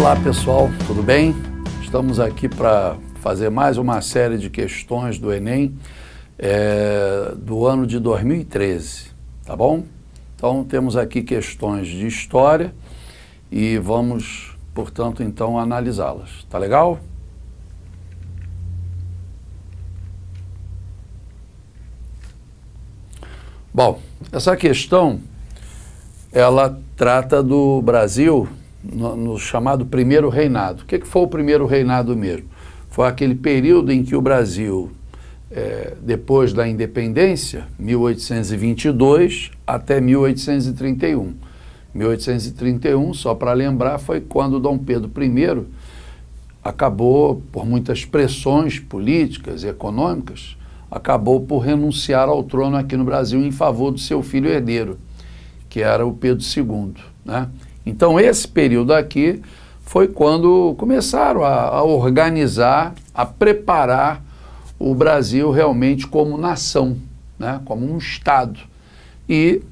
Olá pessoal, tudo bem? Estamos aqui para fazer mais uma série de questões do Enem do ano de 2013, tá bom? Então temos aqui questões de história e vamos, portanto, então analisá-las, tá legal? Bom, essa questão, ela trata do Brasil no chamado primeiro reinado. O que foi o primeiro reinado mesmo? Foi aquele período em que o Brasil, depois da independência, 1822 até 1831. 1831, só para lembrar, foi quando Dom Pedro I acabou, por muitas pressões políticas e econômicas, acabou por renunciar ao trono aqui no Brasil em favor do seu filho herdeiro, que era o Pedro II, né? Então, esse período aqui foi quando começaram a organizar, a preparar o Brasil realmente como nação, né? Como um Estado. E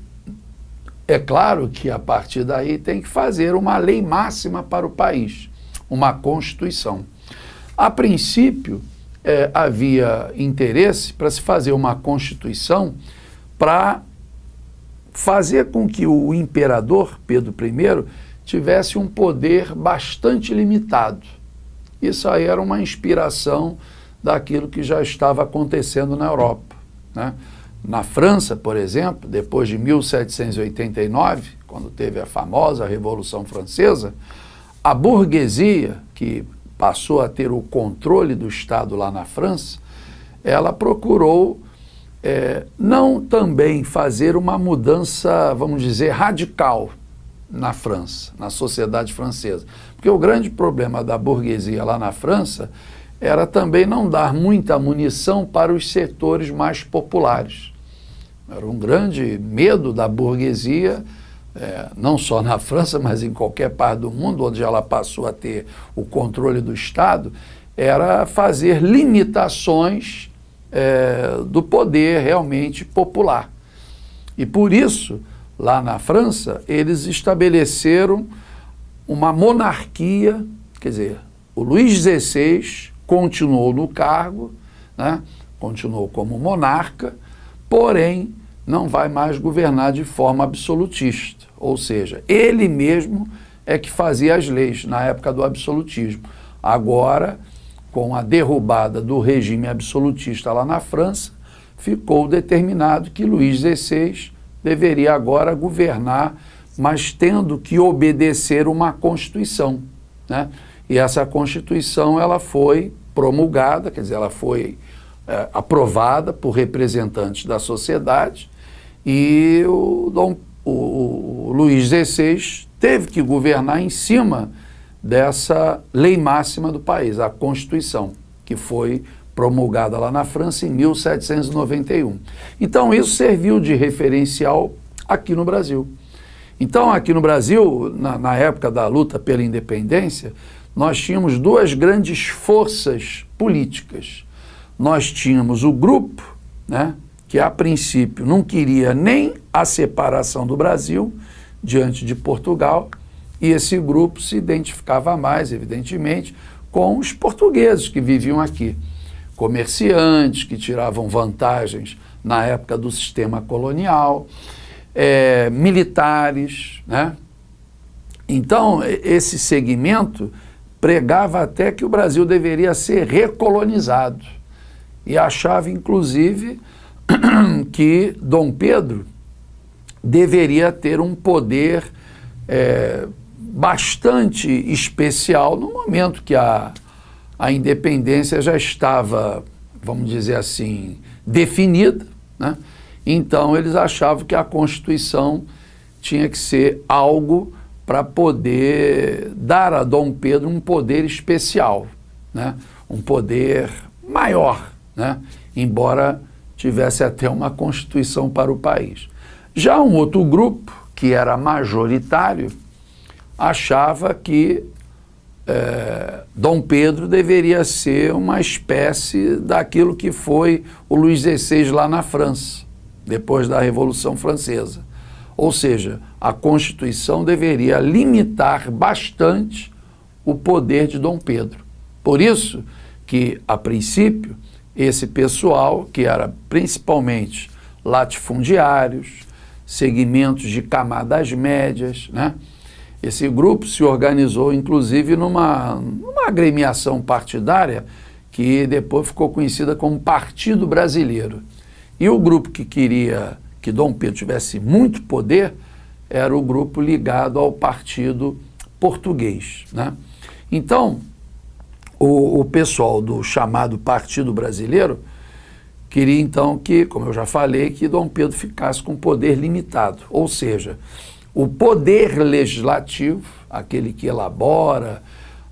é claro que, a partir daí, tem que fazer uma lei máxima para o país, uma Constituição. A princípio, havia interesse para se fazer uma Constituição para fazer com que o imperador Pedro I tivesse um poder bastante limitado. Isso aí era uma inspiração daquilo que já estava acontecendo na Europa, né? Na França, por exemplo, depois de 1789, quando teve a famosa Revolução Francesa, a burguesia, que passou a ter o controle do Estado lá na França, ela procurou não também fazer uma mudança, vamos dizer, radical na França, na sociedade francesa. Porque o grande problema da burguesia lá na França era também não dar muita munição para os setores mais populares. Era um grande medo da burguesia, não só na França, mas em qualquer parte do mundo, onde ela passou a ter o controle do Estado, era fazer limitações do poder realmente popular. E por isso, lá na França, eles estabeleceram uma monarquia, quer dizer, o Luís XVI continuou no cargo, né, continuou como monarca, porém não vai mais governar de forma absolutista, ou seja, ele mesmo é que fazia as leis na época do absolutismo. Agora, com a derrubada do regime absolutista lá na França, ficou determinado que Luís XVI deveria agora governar, mas tendo que obedecer uma Constituição, né? E essa Constituição, ela foi promulgada, quer dizer, ela foi aprovada por representantes da sociedade, e o Luís XVI teve que governar em cima dessa lei máxima do país, a Constituição, que foi promulgada lá na França em 1791. Então, isso serviu de referencial aqui no Brasil. Então, aqui no Brasil, na época da luta pela independência, nós tínhamos duas grandes forças políticas. Nós tínhamos o grupo, né, que a princípio não queria nem a separação do Brasil diante de Portugal, e esse grupo se identificava mais, evidentemente, com os portugueses que viviam aqui, comerciantes que tiravam vantagens na época do sistema colonial, militares, né? Então, esse segmento pregava até que o Brasil deveria ser recolonizado e achava, inclusive, que Dom Pedro deveria ter um poder bastante especial no momento que a independência já estava, vamos dizer assim, definida, né? Então eles achavam que a Constituição tinha que ser algo para poder dar a Dom Pedro um poder especial, né? Um poder maior, né? Embora tivesse até uma Constituição para o país. Já um outro grupo, que era majoritário, achava que Dom Pedro deveria ser uma espécie daquilo que foi o Luís XVI lá na França, depois da Revolução Francesa. Ou seja, a Constituição deveria limitar bastante o poder de Dom Pedro. Por isso que, a princípio, esse pessoal, que era principalmente latifundiários, segmentos de camadas médias, né? Esse grupo se organizou, inclusive, numa agremiação partidária que depois ficou conhecida como Partido Brasileiro. E o grupo que queria que Dom Pedro tivesse muito poder era o grupo ligado ao Partido Português, né? Então, o pessoal do chamado Partido Brasileiro queria então que, como eu já falei, que Dom Pedro ficasse com poder limitado, ou seja, o poder legislativo, aquele que elabora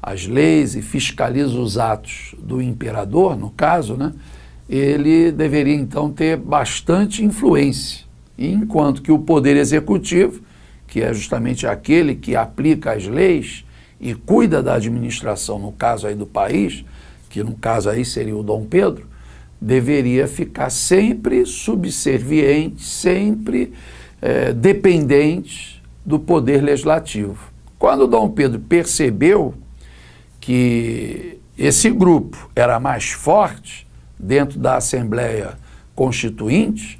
as leis e fiscaliza os atos do imperador, no caso, né, ele deveria então ter bastante influência, enquanto que o poder executivo, que é justamente aquele que aplica as leis e cuida da administração, no caso aí do país, que no caso aí seria o Dom Pedro, deveria ficar sempre subserviente, sempre dependente do poder legislativo. Quando Dom Pedro percebeu que esse grupo era mais forte dentro da Assembleia Constituinte,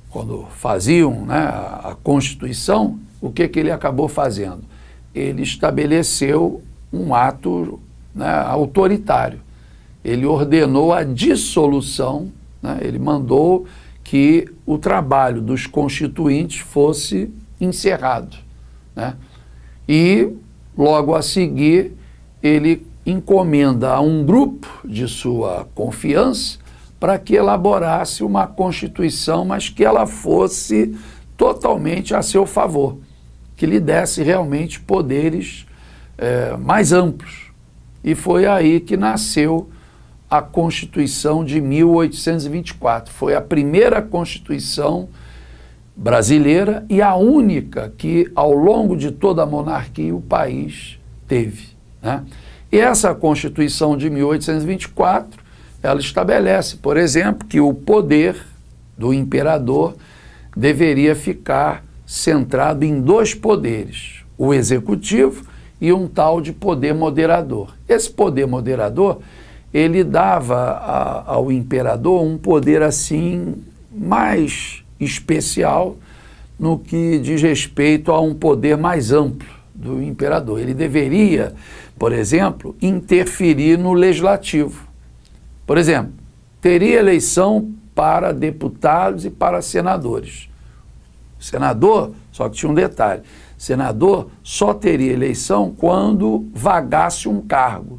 quando faziam, né, a Constituição, o que ele acabou fazendo? Ele estabeleceu um ato, né, autoritário. Ele ordenou a dissolução, né, ele mandou que o trabalho dos constituintes fosse encerrado, né? E, logo a seguir, ele encomenda a um grupo de sua confiança para que elaborasse uma Constituição, mas que ela fosse totalmente a seu favor, que lhe desse realmente poderes mais amplos. E foi aí que nasceu a Constituição de 1824. Foi a primeira Constituição brasileira e a única que, ao longo de toda a monarquia, o país teve, né? E essa Constituição de 1824, ela estabelece, por exemplo, que o poder do imperador deveria ficar centrado em dois poderes, o executivo e um tal de poder moderador. Esse poder moderador, ele dava ao imperador um poder assim mais especial no que diz respeito a um poder mais amplo do imperador. Ele deveria, por exemplo, interferir no legislativo. Por exemplo, teria eleição para deputados e para senadores. Senador, só que tinha um detalhe, senador só teria eleição quando vagasse um cargo,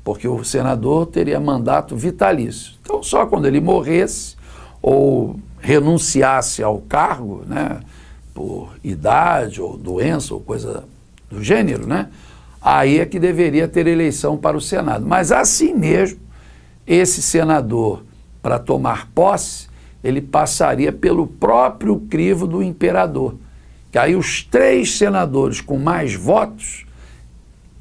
porque o senador teria mandato vitalício. Então, só quando ele morresse ou renunciasse ao cargo, né, por idade ou doença ou coisa do gênero, né, aí é que deveria ter eleição para o Senado. Mas assim mesmo, esse senador, para tomar posse, ele passaria pelo próprio crivo do imperador. Que aí os 3 senadores com mais votos,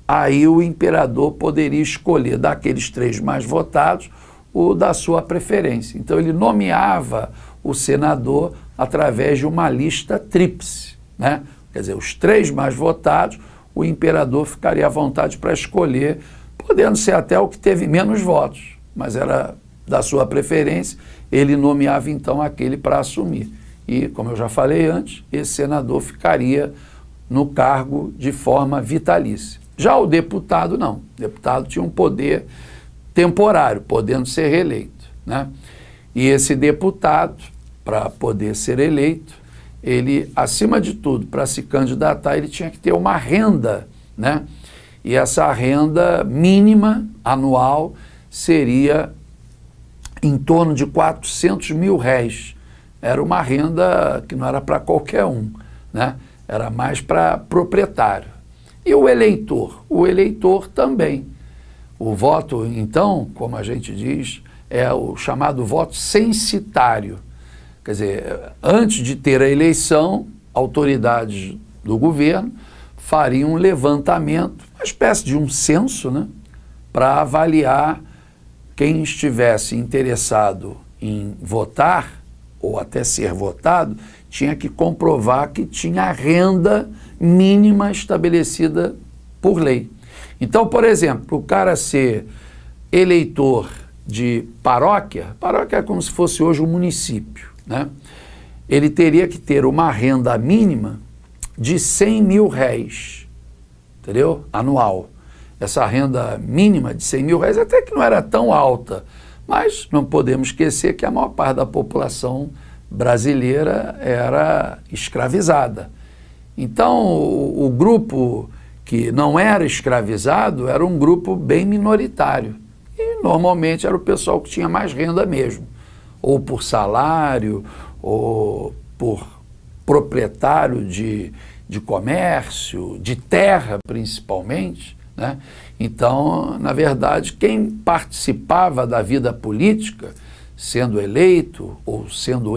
aí o imperador poderia escolher daqueles 3 mais votados o da sua preferência. Então ele nomeava o senador através de uma lista tríplice, né? Quer dizer, os 3 mais votados, o imperador ficaria à vontade para escolher, podendo ser até o que teve menos votos, mas era da sua preferência, ele nomeava então aquele para assumir. E, como eu já falei antes, esse senador ficaria no cargo de forma vitalícia. Já o deputado não. O deputado tinha um poder temporário, podendo ser reeleito, né? E esse deputado, para poder ser eleito, ele, acima de tudo, para se candidatar, ele tinha que ter uma renda, né? E essa renda mínima anual seria em torno de 400 mil réis. Era uma renda que não era para qualquer um, né? Era mais para proprietário. E o eleitor? O eleitor também. O voto, então, como a gente diz, é o chamado voto censitário. Quer dizer, antes de ter a eleição, autoridades do governo fariam um levantamento, uma espécie de um censo, né, para avaliar quem estivesse interessado em votar ou até ser votado, tinha que comprovar que tinha a renda mínima estabelecida por lei. Então, por exemplo, para o cara ser eleitor de paróquia é como se fosse hoje um município, né? Ele teria que ter uma renda mínima de R$100.000, entendeu? Anual. Essa renda mínima de R$100.000 até que não era tão alta, mas não podemos esquecer que a maior parte da população brasileira era escravizada. Então, o grupo que não era escravizado era um grupo bem minoritário. E normalmente era o pessoal que tinha mais renda mesmo, ou por salário, ou por proprietário de comércio, de terra principalmente, né? Então, na verdade, quem participava da vida política, sendo eleito ou sendo